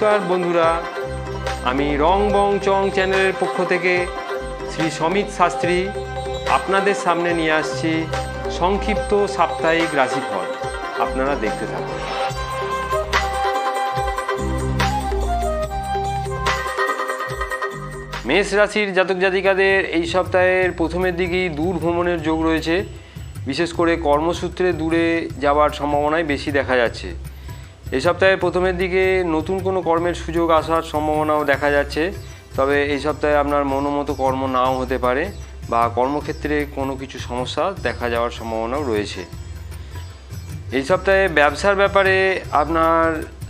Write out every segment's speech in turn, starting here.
নমস্কার বন্ধুরা, আমি রং বং চং চ্যানেলের পক্ষ থেকে শ্রী সমিত শাস্ত্রী আপনাদের সামনে নিয়ে আসছি সংক্ষিপ্ত সাপ্তাহিক রাশিফল। আপনারা দেখতে থাকুন। মেষ রাশির জাতক জাতিকাদের এই সপ্তাহের প্রথমের দিকেই দূর ভ্রমণের যোগ রয়েছে। বিশেষ করে কর্মসূত্রে দূরে যাওয়ার সম্ভাবনাই বেশি দেখা যাচ্ছে। এই সপ্তাহের প্রথমের দিকে নতুন কোনো কর্মের সুযোগ আসার সম্ভাবনাও দেখা যাচ্ছে। তবে এই সপ্তাহে আপনার মনোমতো কর্ম নাও হতে পারে বা কর্মক্ষেত্রে কোনো কিছু সমস্যা দেখা যাওয়ার সম্ভাবনাও রয়েছে। এই সপ্তাহে ব্যবসার ব্যাপারে আপনার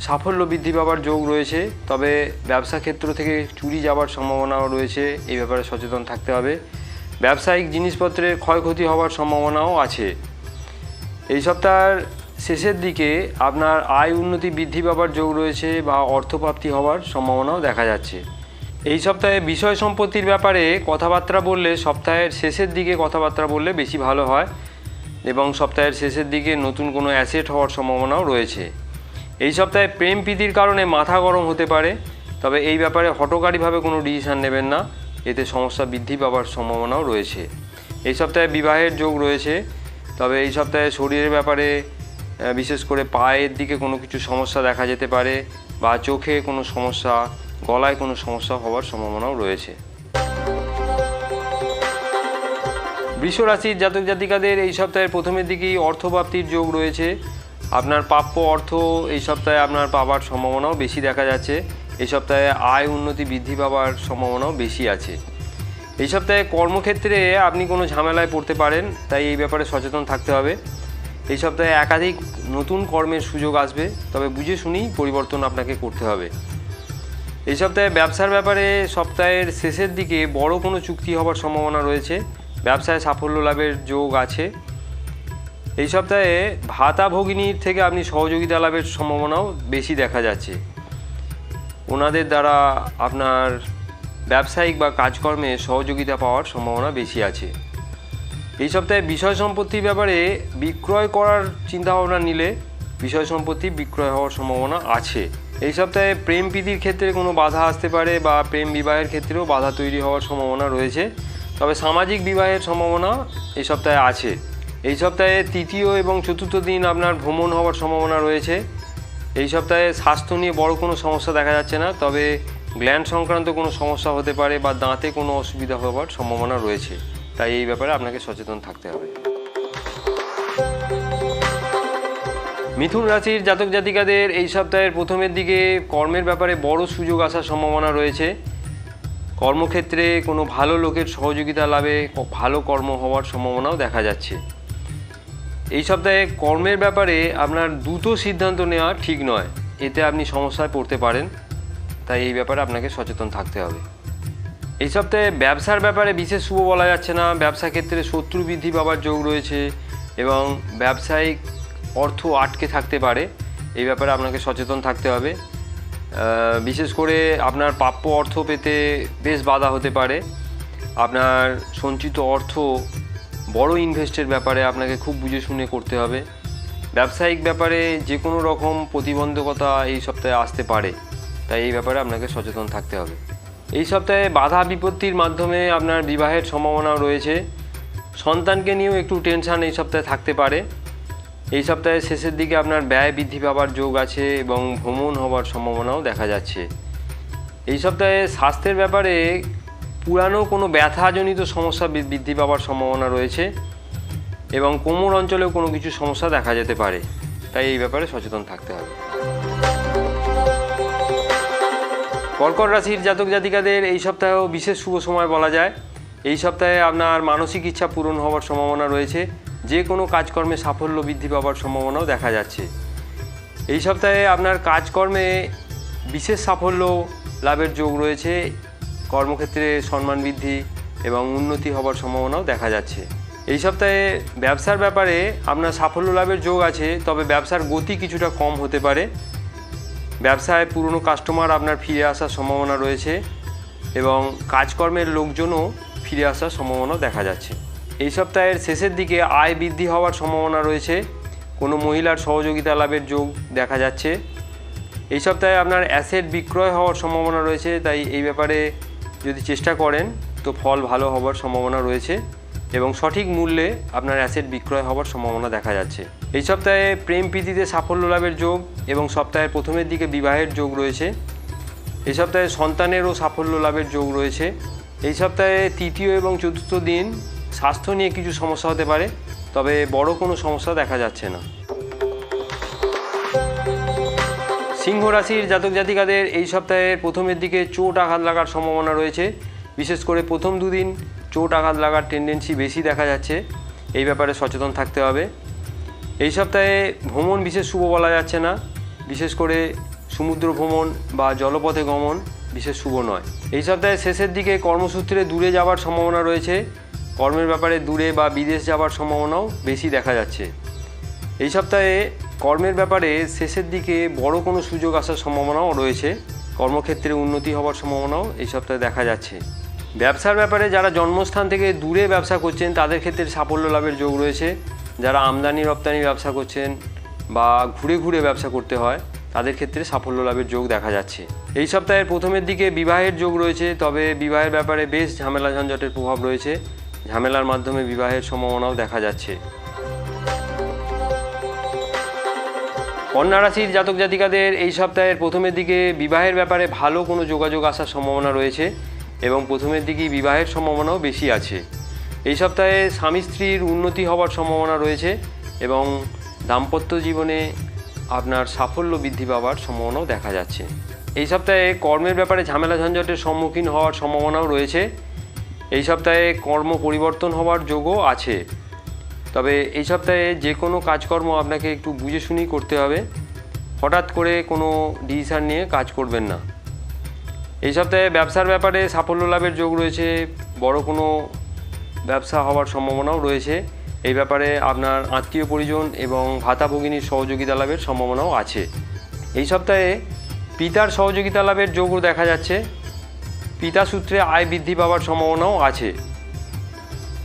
সাফল্য বৃদ্ধি পাওয়ার যোগ রয়েছে। তবে ব্যবসা ক্ষেত্র থেকে চুরি যাওয়ার সম্ভাবনাও রয়েছে, এই ব্যাপারে সচেতন থাকতে হবে। ব্যবসায়িক জিনিসপত্রের ক্ষয়ক্ষতি হওয়ার সম্ভাবনাও আছে। এই সপ্তাহের শেষের দিকে আপনার আয় উন্নতি বৃদ্ধি পাওয়ার যোগ রয়েছে বা অর্থপ্রাপ্তি হওয়ার সম্ভাবনাও দেখা যাচ্ছে। এই সপ্তাহে বিষয় সম্পত্তির ব্যাপারে কথাবার্তা বললে সপ্তাহের শেষের দিকে কথাবার্তা বললে বেশি ভালো হয় এবং সপ্তাহের শেষের দিকে নতুন কোনো অ্যাসেট হওয়ার সম্ভাবনাও রয়েছে। এই সপ্তাহে প্রেম প্রীতির কারণে মাথা গরম হতে পারে, তবে এই ব্যাপারে হঠকারীভাবে কোনো ডিসিশন নেবেন না, এতে সমস্যা বৃদ্ধি পাওয়ার সম্ভাবনাও রয়েছে। এই সপ্তাহে বিবাহের যোগ রয়েছে। তবে এই সপ্তাহে শরীরের ব্যাপারে বিশেষ করে পায়ের দিকে কোনো কিছু সমস্যা দেখা যেতে পারে বা চোখে কোনো সমস্যা, গলায় কোনো সমস্যা হওয়ার সম্ভাবনাও রয়েছে। বৃষ রাশির জাতক জাতিকাদের এই সপ্তাহের প্রথমের দিকেই অর্থপ্রাপ্তির যোগ রয়েছে। আপনার প্রাপ্য অর্থ এই সপ্তাহে আপনার পাওয়ার সম্ভাবনাও বেশি দেখা যাচ্ছে। এই সপ্তাহে আয় উন্নতি বৃদ্ধি পাওয়ার সম্ভাবনাও বেশি আছে। এই সপ্তাহে কর্মক্ষেত্রে আপনি কোনো ঝামেলায় পড়তে পারেন, তাই এই ব্যাপারে সচেতন থাকতে হবে। এই সপ্তাহে একাধিক নতুন কর্মের সুযোগ আসবে, তবে বুঝে শুনেই পরিবর্তন আপনাকে করতে হবে। এই সপ্তাহে ব্যবসার ব্যাপারে সপ্তাহের শেষের দিকে বড় কোনো চুক্তি হওয়ার সম্ভাবনা রয়েছে। ব্যবসায় সাফল্য লাভের যোগ আছে। এই সপ্তাহে ভাতা ভগিনীর থেকে আপনি সহযোগিতা লাভের সম্ভাবনাও বেশি দেখা যাচ্ছে। ওনাদের দ্বারা আপনার ব্যবসায়িক বা কাজকর্মে সহযোগিতা পাওয়ার সম্ভাবনা বেশি আছে। এই সপ্তাহে বিষয় সম্পত্তির ব্যাপারে বিক্রয় করার চিন্তাভাবনা নিলে বিষয় সম্পত্তি বিক্রয় হওয়ার সম্ভাবনা আছে। এই সপ্তাহে প্রেম প্রীতির ক্ষেত্রে কোনো বাধা আসতে পারে বা প্রেম বিবাহের ক্ষেত্রেও বাধা তৈরি হওয়ার সম্ভাবনা রয়েছে। তবে সামাজিক বিবাহের সম্ভাবনা এই সপ্তাহে আছে। এই সপ্তাহে তৃতীয় এবং চতুর্থ দিন আপনার ভ্রমণ হওয়ার সম্ভাবনা রয়েছে। এই সপ্তাহে স্বাস্থ্য নিয়ে বড় কোনো সমস্যা দেখা যাচ্ছে না, তবে গ্ল্যান্ড সংক্রান্ত কোনো সমস্যা হতে পারে বা দাঁতে কোনো অসুবিধা হওয়ার সম্ভাবনা রয়েছে, তাই এই ব্যাপারে আপনাকে সচেতন থাকতে হবে। মিথুন রাশির জাতক জাতিকাদের এই সপ্তাহের প্রথমের দিকে কর্মের ব্যাপারে বড় সুযোগ আসার সম্ভাবনা রয়েছে। কর্মক্ষেত্রে কোনো ভালো লোকের সহযোগিতা লাভে ভালো কর্ম হওয়ার সম্ভাবনাও দেখা যাচ্ছে। এই সপ্তাহে কর্মের ব্যাপারে আপনার দ্রুত সিদ্ধান্ত নেওয়া ঠিক নয়, এতে আপনি সমস্যায় পড়তে পারেন, তাই এই ব্যাপারে আপনাকে সচেতন থাকতে হবে। এই সপ্তাহে ব্যবসার ব্যাপারে বিশেষ শুভ বলা যাচ্ছে না। ব্যবসা ক্ষেত্রে শত্রু বৃদ্ধি পাওয়ার যোগ রয়েছে এবং ব্যবসায়িক অর্থ আটকে থাকতে পারে, এই ব্যাপারে আপনাকে সচেতন থাকতে হবে। বিশেষ করে আপনার প্রাপ্য অর্থ পেতে বেশ বাধা হতে পারে। আপনার সঞ্চিত অর্থ বড় ইনভেস্টের ব্যাপারে আপনাকে খুব বুঝে শুনে করতে হবে। ব্যবসায়িক ব্যাপারে যে কোনো রকম প্রতিবন্ধকতা এই সপ্তাহে আসতে পারে, তাই এই ব্যাপারে আপনাকে সচেতন থাকতে হবে। এই সপ্তাহে বাধা বিপত্তির মাধ্যমে আপনার বিবাহের সম্ভাবনাও রয়েছে। সন্তানকে নিয়েও একটু টেনশান এই সপ্তাহে থাকতে পারে। এই সপ্তাহের শেষের দিকে আপনার ব্যয় বৃদ্ধি পাওয়ার যোগ আছে এবং ভ্রমণ হওয়ার সম্ভাবনাও দেখা যাচ্ছে। এই সপ্তাহে স্বাস্থ্যের ব্যাপারে পুরানো কোনো ব্যথাজনিত সমস্যা বৃদ্ধি পাওয়ার সম্ভাবনা রয়েছে এবং কোমর অঞ্চলেও কোনো কিছু সমস্যা দেখা যেতে পারে, তাই এই ব্যাপারে সচেতন থাকতে হবে। কর্কট রাশির জাতক জাতিকাদের এই সপ্তাহেও বিশেষ শুভ সময় বলা যায়। এই সপ্তাহে আপনার মানসিক ইচ্ছা পূরণ হওয়ার সম্ভাবনা রয়েছে। যে কোনো কাজকর্মে সাফল্য বৃদ্ধি পাওয়ার সম্ভাবনাও দেখা যাচ্ছে। এই সপ্তাহে আপনার কাজকর্মে বিশেষ সাফল্য লাভের যোগ রয়েছে। কর্মক্ষেত্রে সম্মান বৃদ্ধি এবং উন্নতি হওয়ার সম্ভাবনাও দেখা যাচ্ছে। এই সপ্তাহে ব্যবসার ব্যাপারে আপনার সাফল্য লাভের যোগ আছে, তবে ব্যবসার গতি কিছুটা কম হতে পারে। ব্যবসায় পুরনো কাস্টমার আপনার ফিরে আসার সম্ভাবনা রয়েছে এবং কাজকর্মের লোকজনও ফিরে আসার সম্ভাবনাও দেখা যাচ্ছে। এই সপ্তাহের শেষের দিকে আয় বৃদ্ধি হওয়ার সম্ভাবনা রয়েছে। কোনো মহিলার সহযোগিতা লাভের যোগ দেখা যাচ্ছে। এই সপ্তাহে আপনার অ্যাসেট বিক্রয় হওয়ার সম্ভাবনা রয়েছে, তাই এই ব্যাপারে যদি চেষ্টা করেন তো ফল ভালো হওয়ার সম্ভাবনা রয়েছে এবং সঠিক মূল্যে আপনার অ্যাসেট বিক্রয় হওয়ার সম্ভাবনা দেখা যাচ্ছে। এই সপ্তাহে প্রেম প্রীতিতে সাফল্য লাভের যোগ এবং সপ্তাহের প্রথমের দিকে বিবাহের যোগ রয়েছে। এই সপ্তাহে সন্তানেরও সাফল্য লাভের যোগ রয়েছে। এই সপ্তাহে তৃতীয় এবং চতুর্থ দিন স্বাস্থ্য নিয়ে কিছু সমস্যা হতে পারে, তবে বড় কোনো সমস্যা দেখা যাচ্ছে না। সিংহ রাশির জাতক জাতিকাদের এই সপ্তাহের প্রথমের দিকে চোট আঘাত লাগার সম্ভাবনা রয়েছে। বিশেষ করে প্রথম দুদিন চোট আঘাত লাগার টেন্ডেন্সি বেশি দেখা যাচ্ছে, এই ব্যাপারে সচেতন থাকতে হবে। এই সপ্তাহে ভ্রমণ বিশেষ শুভ বলা যাচ্ছে না, বিশেষ করে সমুদ্র ভ্রমণ বা জলপথে গমন বিশেষ শুভ নয়। এই সপ্তাহের শেষের দিকে কর্মসূত্রে দূরে যাওয়ার সম্ভাবনা রয়েছে, কর্মের ব্যাপারে দূরে বা বিদেশ যাওয়ার সম্ভাবনাও বেশি দেখা যাচ্ছে। এই সপ্তাহে কর্মের ব্যাপারে শেষের দিকে বড় কোনো সুযোগ আসার সম্ভাবনাও রয়েছে, কর্মক্ষেত্রে উন্নতি হওয়ার সম্ভাবনাও এই সপ্তাহে দেখা যাচ্ছে। ব্যবসার ব্যাপারে যারা জন্মস্থান থেকে দূরে ব্যবসা করছেন তাদের ক্ষেত্রে সাফল্য লাভের যোগ রয়েছে। যারা আমদানি রপ্তানি ব্যবসা করছেন বা ঘুরে ঘুরে ব্যবসা করতে হয় তাদের ক্ষেত্রে সাফল্য লাভের যোগ দেখা যাচ্ছে। এই সপ্তাহের প্রথমের দিকে বিবাহের যোগ রয়েছে, তবে বিবাহের ব্যাপারে বেশ ঝামেলা ঝঞ্ঝটের প্রভাব রয়েছে, ঝামেলার মাধ্যমে বিবাহের সম্ভাবনাও দেখা যাচ্ছে। কন্যা রাশির জাতক জাতিকাদের এই সপ্তাহের প্রথমের দিকে বিবাহের ব্যাপারে ভালো কোনো যোগাযোগ আসার সম্ভাবনা রয়েছে এবং প্রথমের দিকেই বিবাহের সম্ভাবনাও বেশি আছে। এই সপ্তাহে স্বামী স্ত্রীর উন্নতি হওয়ার সম্ভাবনা রয়েছে এবং দাম্পত্য জীবনে আপনার সাফল্য বৃদ্ধি পাওয়ার সম্ভাবনাও দেখা যাচ্ছে। এই সপ্তাহে কর্মের ব্যাপারে ঝামেলা ঝঞ্ঝটের সম্মুখীন হওয়ার সম্ভাবনাও রয়েছে। এই সপ্তাহে কর্ম পরিবর্তন হওয়ার যোগও আছে, তবে এই সপ্তাহে যে কোনো কাজকর্ম আপনাকে একটু বুঝে শুনেই করতে হবে, হঠাৎ করে কোনো ডিসিশন নিয়ে কাজ করবেন না। এই সপ্তাহে ব্যবসার ব্যাপারে সাফল্য লাভের যোগ রয়েছে, বড় কোনো ব্যবসা হওয়ার সম্ভাবনাও রয়েছে। এই ব্যাপারে আপনার আত্মীয় পরিজন এবং ভাতা ভগিনীর সহযোগিতা লাভের সম্ভাবনাও আছে। এই সপ্তাহে পিতার সহযোগিতা লাভের যোগও দেখা যাচ্ছে, পিতা সূত্রে আয় বৃদ্ধি পাওয়ার সম্ভাবনাও আছে।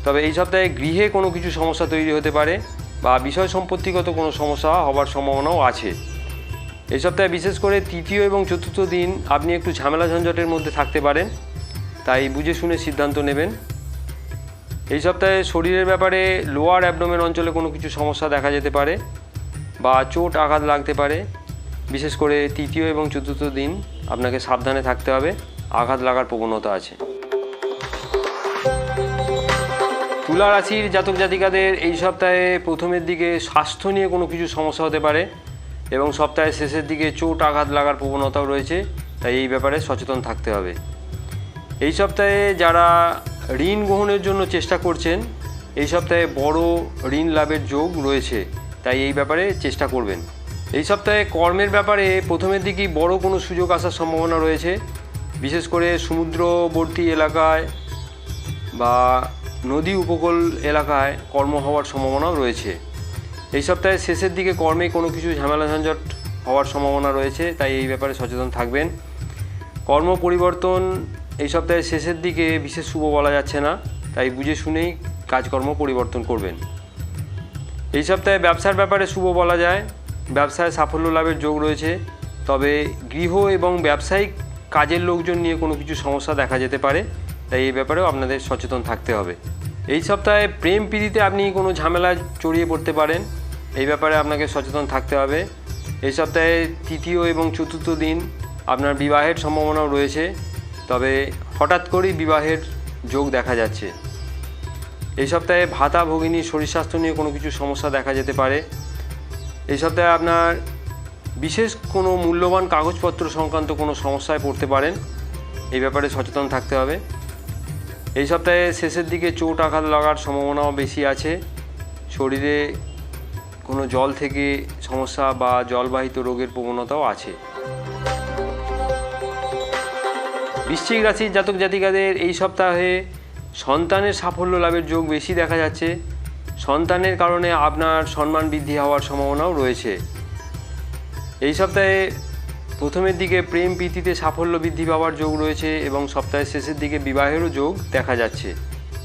তবে এই সপ্তাহে গৃহে কোনো কিছু সমস্যা তৈরি হতে পারে বা বিষয় সম্পত্তিগত কোনো সমস্যা হওয়ার সম্ভাবনাও আছে। এই সপ্তাহে বিশেষ করে তৃতীয় এবং চতুর্থ দিন আপনি একটু ঝামেলা ঝঞ্ঝটের মধ্যে থাকতে পারেন, তাই বুঝে শুনে সিদ্ধান্ত নেবেন। এই সপ্তাহে শরীরের ব্যাপারে লোয়ার অ্যাবডোমেন অঞ্চলে কোনো কিছু সমস্যা দেখা যেতে পারে বা চোট আঘাত লাগতে পারে। বিশেষ করে তৃতীয় এবং চতুর্থ দিন আপনাকে সাবধানে থাকতে হবে, আঘাত লাগার প্রবণতা আছে। তুলা রাশির জাতক জাতিকাদের এই সপ্তাহে প্রথমের দিকে স্বাস্থ্য নিয়ে কোনো কিছু সমস্যা হতে পারে এবং সপ্তাহের শেষের দিকে চোট আঘাত লাগার প্রবণতাও রয়েছে, তাই এই ব্যাপারে সচেতন থাকতে হবে। এই সপ্তাহে যারা ঋণ গ্রহণের জন্য চেষ্টা করছেন, এই সপ্তাহে বড় ঋণ লাভের যোগ রয়েছে, তাই এই ব্যাপারে চেষ্টা করবেন। এই সপ্তাহে কর্মের ব্যাপারে প্রথমের দিকেই বড় কোনো সুযোগ আসার সম্ভাবনা রয়েছে, বিশেষ করে সমুদ্রবর্তী এলাকায় বা নদী উপকূল এলাকায় কর্ম হওয়ার সম্ভাবনাও রয়েছে। এই সপ্তাহের শেষের দিকে কর্মে কোনো কিছু ঝামেলা ঝঞ্ঝট হওয়ার সম্ভাবনা রয়েছে, তাই এই ব্যাপারে সচেতন থাকবেন। কর্ম পরিবর্তন এই সপ্তাহের শেষের দিকে বিশেষ শুভ বলা যাচ্ছে না, তাই বুঝে শুনেই কাজকর্ম পরিবর্তন করবেন। এই সপ্তাহে ব্যবসার ব্যাপারে শুভ বলা যায়, ব্যবসায় সাফল্য লাভের যোগ রয়েছে, তবে গৃহ এবং ব্যবসায়িক কাজের লোকজন নিয়ে কোনো কিছু সমস্যা দেখা যেতে পারে, তাই এই ব্যাপারেও আপনাদের সচেতন থাকতে হবে। এই সপ্তাহে প্রেম প্রীতিতে আপনি কোনো ঝামেলায় জড়িয়ে পড়তে পারেন, এই ব্যাপারে আপনাকে সচেতন থাকতে হবে। এই সপ্তাহে তৃতীয় এবং চতুর্থ দিন আপনার বিবাহের সম্ভাবনাও রয়েছে, তবে হঠাৎ করেই বিবাহের যোগ দেখা যাচ্ছে। এই সপ্তাহে ভাতা ভগিনীর শরীর স্বাস্থ্য নিয়ে কোনো কিছু সমস্যা দেখা যেতে পারে। এই সপ্তাহে আপনার বিশেষ কোনো মূল্যবান কাগজপত্র সংক্রান্ত কোনো সমস্যায় পড়তে পারেন, এই ব্যাপারে সচেতন থাকতে হবে। এই সপ্তাহে শেষের দিকে চোট আঘাত লাগার সম্ভাবনাও বেশি আছে, শরীরে কোনো জল থেকে সমস্যা বা জলবাহিত রোগের প্রবণতাও আছে। বৃশ্চিক রাশির জাতক জাতিকাদের এই সপ্তাহে সন্তানের সাফল্য লাভের যোগ বেশি দেখা যাচ্ছে, সন্তানের কারণে আপনার সম্মান বৃদ্ধি হওয়ার সম্ভাবনাও রয়েছে। এই সপ্তাহে প্রথমের দিকে প্রেম প্রীতিতে সাফল্য বৃদ্ধি পাওয়ার যোগ রয়েছে এবং সপ্তাহের শেষের দিকে বিবাহেরও যোগ দেখা যাচ্ছে।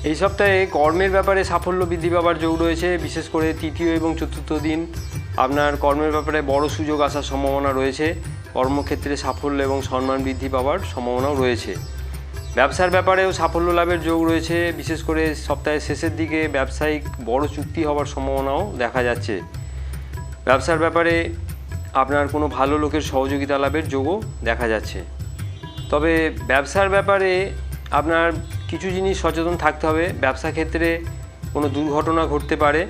এই সপ্তাহে কর্মের ব্যাপারে সাফল্য বৃদ্ধি পাওয়ার যোগ রয়েছে, বিশেষ করে তৃতীয় এবং চতুর্থ দিন আপনার কর্মের ব্যাপারে বড় সুযোগ আসার সম্ভাবনা রয়েছে, কর্মক্ষেত্রে সাফল্য এবং সম্মান বৃদ্ধি পাওয়ার সম্ভাবনাও রয়েছে। ব্যবসার ব্যাপারেও সাফল্য লাভের যোগ রয়েছে, বিশেষ করে সপ্তাহের শেষের দিকে ব্যবসায়িক বড় চুক্তি হওয়ার সম্ভাবনাও দেখা যাচ্ছে। ব্যবসার ব্যাপারে আপনার কোনো ভালো লোকের সহযোগিতা লাভের যোগও দেখা যাচ্ছে। তবে ব্যবসার ব্যাপারে আপনার কিছু জিনিস সচেতন থাকতে হবে। ব্যবসা ক্ষেত্রে কোনো দুর্ঘটনা ঘটতে পারে,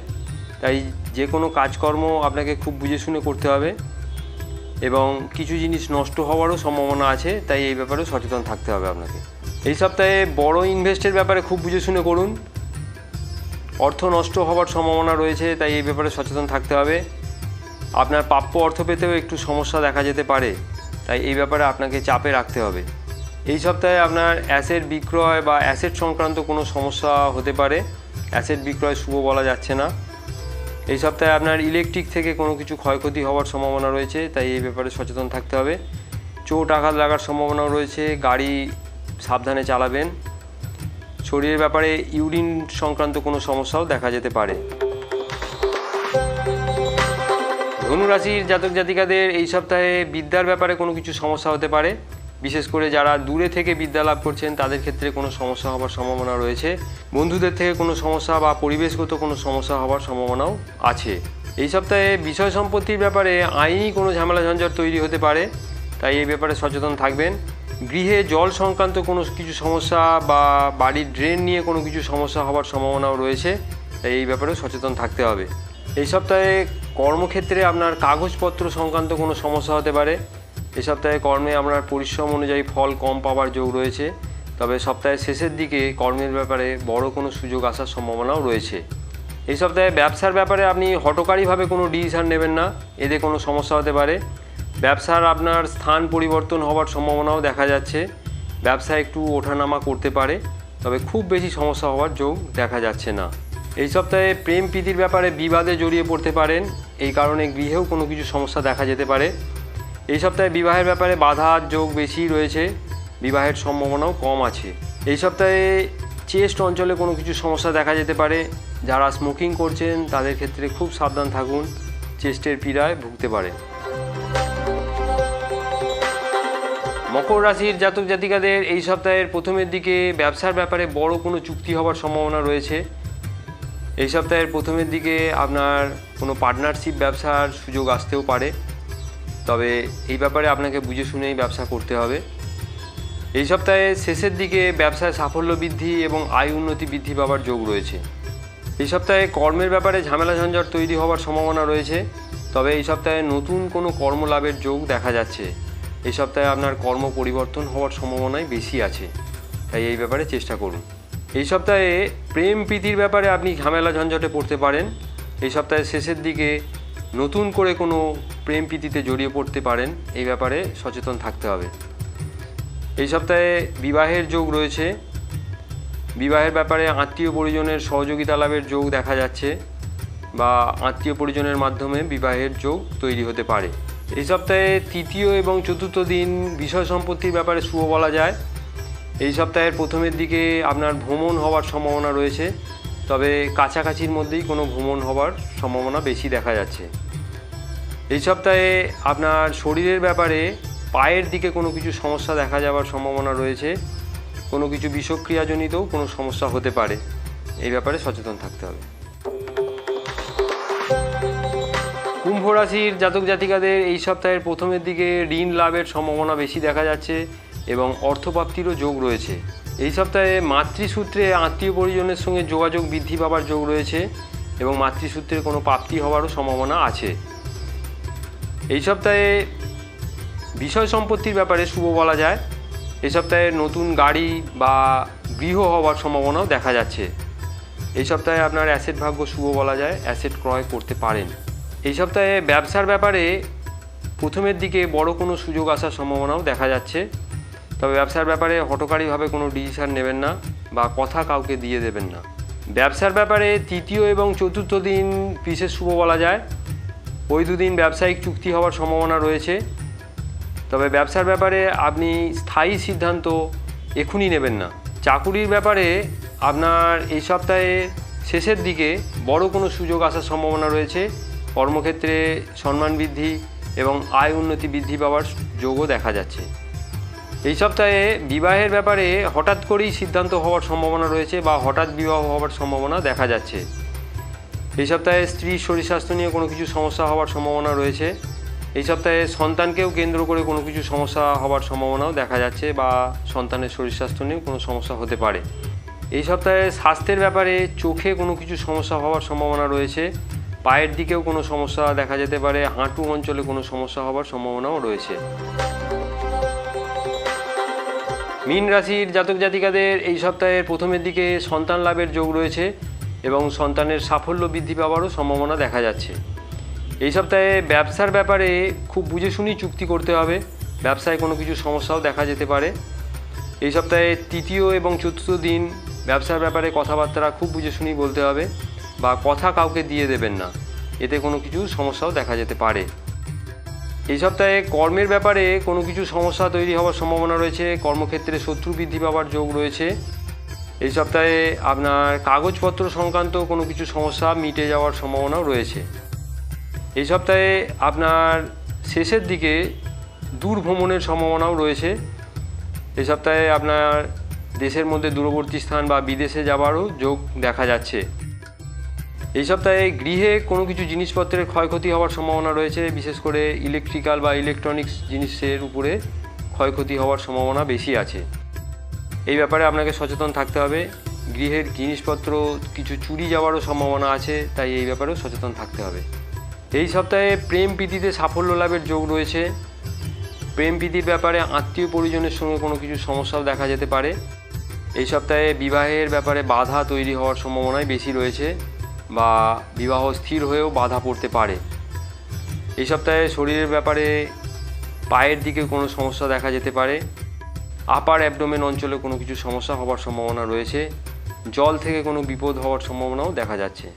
তাই যে কোনো কাজকর্ম আপনাকে খুব বুঝে শুনে করতে হবে এবং কিছু জিনিস নষ্ট হওয়ারও সম্ভাবনা আছে, তাই এই ব্যাপারেও সচেতন থাকতে হবে আপনাকে। এই সপ্তাহে বড় ইনভেস্টের ব্যাপারে খুব বুঝে শুনে করুন। অর্থ নষ্ট হওয়ার সম্ভাবনা রয়েছে, তাই এই ব্যাপারে সচেতন থাকতে হবে। আপনার প্রাপ্য অর্থ পেতেও একটু সমস্যা দেখা যেতে পারে, তাই এই ব্যাপারে আপনাকে চাপে রাখতে হবে। এই সপ্তাহে আপনার অ্যাসেট বিক্রয় বা অ্যাসেট সংক্রান্ত কোনো সমস্যা হতে পারে। অ্যাসেট বিক্রয় শুভ বলা যাচ্ছে না। এই সপ্তাহে আপনার ইলেকট্রিক থেকে কোনো কিছু ক্ষয়ক্ষতি হওয়ার সম্ভাবনা রয়েছে, তাই এই ব্যাপারে সচেতন থাকতে হবে। চোট আঘাত লাগার সম্ভাবনাও রয়েছে, গাড়ি সাবধানে চালাবেন। শরীরের ব্যাপারে ইউরিন সংক্রান্ত কোনো সমস্যাও দেখা যেতে পারে। ধনু রাশির জাতক জাতিকাদের এই সপ্তাহে বিদ্যার ব্যাপারে কোনো কিছু সমস্যা হতে পারে, বিশেষ করে যারা দূরে থেকে বিদ্যা লাভ করছেন তাদের ক্ষেত্রে কোনো সমস্যা হওয়ার সম্ভাবনা রয়েছে। বন্ধুদের থেকে কোনো সমস্যা বা পরিবেশগত কোনো সমস্যা হওয়ার সম্ভাবনাও আছে। এই সপ্তাহে বিষয় সম্পত্তির ব্যাপারে আইনি কোনো ঝামেলা ঝঞ্ঝট তৈরি হতে পারে, তাই এই ব্যাপারে সচেতন থাকবেন। গৃহে জল সংক্রান্ত কোনো কিছু সমস্যা বা বাড়ির ড্রেন নিয়ে কোনো কিছু সমস্যা হওয়ার সম্ভাবনাও রয়েছে, তাই এই ব্যাপারেও সচেতন থাকতে হবে। এই সপ্তাহে কর্মক্ষেত্রে আপনার কাগজপত্র সংক্রান্ত কোনো সমস্যা হতে পারে। এই সপ্তাহে কর্মে আপনার পরিশ্রম অনুযায়ী ফল কম পাওয়ার যোগ রয়েছে, তবে সপ্তাহের শেষের দিকে কর্মের ব্যাপারে বড় কোনো সুযোগ আসার সম্ভাবনাও রয়েছে। এই সপ্তাহে ব্যবসার ব্যাপারে আপনি হঠকারীভাবে কোনো ডিসিশন নেবেন না, এতে কোনো সমস্যা হতে পারে। ব্যবসার আপনার স্থান পরিবর্তন হওয়ার সম্ভাবনাও দেখা যাচ্ছে। ব্যবসা একটু ওঠানামা করতে পারে, তবে খুব বেশি সমস্যা হওয়ার যোগ দেখা যাচ্ছে না। এই সপ্তাহে প্রেম প্রীতির ব্যাপারে বিবাদে জড়িয়ে পড়তে পারেন, এই কারণে গৃহেও কোনো কিছু সমস্যা দেখা যেতে পারে। এই সপ্তাহে বিবাহের ব্যাপারে বাধার যোগ বেশি রয়েছে, বিবাহের সম্ভাবনাও কম আছে। এই সপ্তাহে চেস্ট অঞ্চলে কোনো কিছু সমস্যা দেখা যেতে পারে। যারা স্মোকিং করছেন তাদের ক্ষেত্রে খুব সাবধান থাকুন, চেস্টের পীড়ায় ভুগতে পারে। মকর রাশির জাতক জাতিকাদের এই সপ্তাহের প্রথমের দিকে ব্যবসার ব্যাপারে বড় কোনো চুক্তি হওয়ার সম্ভাবনা রয়েছে। এই সপ্তাহের প্রথমের দিকে আপনার কোনো পার্টনারশিপ ব্যবসার সুযোগ আসতেও পারে, তবে এই ব্যাপারে আপনাকে বুঝে শুনেই ব্যবসা করতে হবে। এই সপ্তাহে শেষের দিকে ব্যবসায় সাফল্য বৃদ্ধি এবং আয় উন্নতি বৃদ্ধি পাওয়ার যোগ রয়েছে। এই সপ্তাহে কর্মের ব্যাপারে ঝামেলা ঝঞ্ঝট তৈরি হওয়ার সম্ভাবনা রয়েছে, তবে এই সপ্তাহে নতুন কোনো কর্মলাভের যোগ দেখা যাচ্ছে। এই সপ্তাহে আপনার কর্ম পরিবর্তন হওয়ার সম্ভাবনাই বেশি আছে, তাই এই ব্যাপারে চেষ্টা করুন। এই সপ্তাহে প্রেম প্রীতির ব্যাপারে আপনি ঝামেলা ঝঞ্ঝটে পড়তে পারেন। এই সপ্তাহের শেষের দিকে নতুন করে কোনো প্রেম প্রীতিতে জড়িয়ে পড়তে পারেন, এই ব্যাপারে সচেতন থাকতে হবে। এই সপ্তাহে বিবাহের যোগ রয়েছে। বিবাহের ব্যাপারে আত্মীয় পরিজনের সহযোগিতা লাভের যোগ দেখা যাচ্ছে বা আত্মীয় পরিজনের মাধ্যমে বিবাহের যোগ তৈরি হতে পারে। এই সপ্তাহে তৃতীয় এবং চতুর্থ দিন বিষয় সম্পত্তির ব্যাপারে শুভ বলা যায়। এই সপ্তাহের প্রথমের দিকে আপনার ভ্রমণ হওয়ার সম্ভাবনা রয়েছে, তবে কাছাকাছির মধ্যেই কোনো ভ্রমণ হওয়ার সম্ভাবনা বেশি দেখা যাচ্ছে। এই সপ্তাহে আপনার শরীরের ব্যাপারে পায়ের দিকে কোনো কিছু সমস্যা দেখা যাওয়ার সম্ভাবনা রয়েছে। কোনো কিছু বিষক্রিয়াজনিতও কোনো সমস্যা হতে পারে, এই ব্যাপারে সচেতন থাকতে হবে। কুম্ভ রাশির জাতক জাতিকাদের এই সপ্তাহের প্রথমের দিকে ঋণ লাভের সম্ভাবনা বেশি দেখা যাচ্ছে এবং অর্থপ্রাপ্তিরও যোগ রয়েছে। এই সপ্তাহে মাতৃসূত্রে আত্মীয় পরিজনের সঙ্গে যোগাযোগ বৃদ্ধি পাওয়ার যোগ রয়েছে এবং মাতৃসূত্রে কোনো প্রাপ্তি হওয়ারও সম্ভাবনা আছে। এই সপ্তাহে বিষয় সম্পত্তির ব্যাপারে শুভ বলা যায়। এই সপ্তাহে নতুন গাড়ি বা গৃহ হওয়ার সম্ভাবনাও দেখা যাচ্ছে। এই সপ্তাহে আপনার অ্যাসেট ভাগ্য শুভ বলা যায়, অ্যাসেট ক্রয় করতে পারেন। এই সপ্তাহে ব্যবসার ব্যাপারে প্রথমের দিকে বড় কোনো সুযোগ আসার সম্ভাবনাও দেখা যাচ্ছে, তবে ব্যবসার ব্যাপারে হঠকারীভাবে কোনো ডিসিশন নেবেন না বা কথা কাউকে দিয়ে দেবেন না। ব্যবসার ব্যাপারে তৃতীয় এবং চতুর্থ দিন বিশেষ শুভ বলা যায়। ওই দুদিন ব্যবসায়িক চুক্তি হওয়ার সম্ভাবনা রয়েছে, তবে ব্যবসার ব্যাপারে আপনি স্থায়ী সিদ্ধান্ত এখনই নেবেন না। চাকুরির ব্যাপারে আপনার এই সপ্তাহে শেষের দিকে বড় কোনো সুযোগ আসার সম্ভাবনা রয়েছে। কর্মক্ষেত্রে সম্মান বৃদ্ধি এবং আয় উন্নতি বৃদ্ধি পাওয়ার যোগও দেখা যাচ্ছে। এই সপ্তাহে বিবাহের ব্যাপারে হঠাৎ করেই সিদ্ধান্ত হওয়ার সম্ভাবনা রয়েছে বা হঠাৎ বিবাহ হওয়ার সম্ভাবনা দেখা যাচ্ছে। এই সপ্তাহে স্ত্রীর শরীর স্বাস্থ্য নিয়ে কোনো কিছু সমস্যা হওয়ার সম্ভাবনা রয়েছে। এই সপ্তাহে সন্তানকেও কেন্দ্র করে কোনো কিছু সমস্যা হওয়ার সম্ভাবনাও দেখা যাচ্ছে বা সন্তানের শরীর স্বাস্থ্য নিয়েও কোনো সমস্যা হতে পারে। এই সপ্তাহে স্বাস্থ্যের ব্যাপারে চোখে কোনো কিছু সমস্যা হওয়ার সম্ভাবনা রয়েছে, পায়ের দিকেও কোনো সমস্যা দেখা যেতে পারে, হাঁটু অঞ্চলে কোনো সমস্যা হওয়ার সম্ভাবনাও রয়েছে। মীন রাশির জাতক জাতিকাদের এই সপ্তাহের প্রথমের দিকে সন্তান লাভের যোগ রয়েছে এবং সন্তানের সাফল্য বৃদ্ধি পাওয়ারও সম্ভাবনা দেখা যাচ্ছে। এই সপ্তাহে ব্যবসার ব্যাপারে খুব বুঝে শুনেই চুক্তি করতে হবে, ব্যবসায় কোনো কিছু সমস্যাও দেখা যেতে পারে। এই সপ্তাহে তৃতীয় এবং চতুর্থ দিন ব্যবসার ব্যাপারে কথাবার্তা খুব বুঝে শুনেই বলতে হবে বা কথা কাউকে দিয়ে দেবেন না, এতে কোনো কিছু সমস্যাও দেখা যেতে পারে। এই সপ্তাহে কর্মের ব্যাপারে কোনো কিছু সমস্যা তৈরি হওয়ার সম্ভাবনা রয়েছে, কর্মক্ষেত্রে শত্রু বৃদ্ধি পাওয়ার যোগ রয়েছে। এই সপ্তাহে আপনার কাগজপত্র সংক্রান্ত কোনো কিছু সমস্যা মিটে যাওয়ার সম্ভাবনাও রয়েছে। এই সপ্তাহে আপনার শেষের দিকে দূর ভ্রমণের সম্ভাবনাও রয়েছে। এই সপ্তাহে আপনার দেশের মধ্যে দূরবর্তী স্থান বা বিদেশে যাওয়ারও যোগ দেখা যাচ্ছে। এই সপ্তাহে গৃহে কোনো কিছু জিনিসপত্রের ক্ষয়ক্ষতি হওয়ার সম্ভাবনা রয়েছে, বিশেষ করে ইলেকট্রিক্যাল বা ইলেকট্রনিক্স জিনিসের উপরে ক্ষয়ক্ষতি হওয়ার সম্ভাবনা বেশি আছে। এই ব্যাপারে আপনাকে সচেতন থাকতে হবে। গৃহের জিনিসপত্র কিছু চুরি যাওয়ারও সম্ভাবনা আছে, তাই এই ব্যাপারেও সচেতন থাকতে হবে। এই সপ্তাহে প্রেম প্রীতিতে সাফল্য লাভের যোগ রয়েছে। প্রেম প্রীতির ব্যাপারে আত্মীয় পরিজনের সঙ্গে কোনো কিছু সমস্যাও দেখা যেতে পারে। এই সপ্তাহে বিবাহের ব্যাপারে বাধা তৈরি হওয়ার সম্ভাবনাই বেশি রয়েছে বা বিবাহ স্থির হয়েও বাধা পড়তে পারে। এই সপ্তাহে শরীরের ব্যাপারে পায়ের দিকে কোনো সমস্যা দেখা যেতে পারে, আপার অ্যাবডোমেন অঞ্চলে কোনো কিছু সমস্যা হওয়ার সম্ভাবনা রয়েছে, জল থেকে কোনো বিপদ হওয়ার সম্ভাবনাও দেখা যাচ্ছে।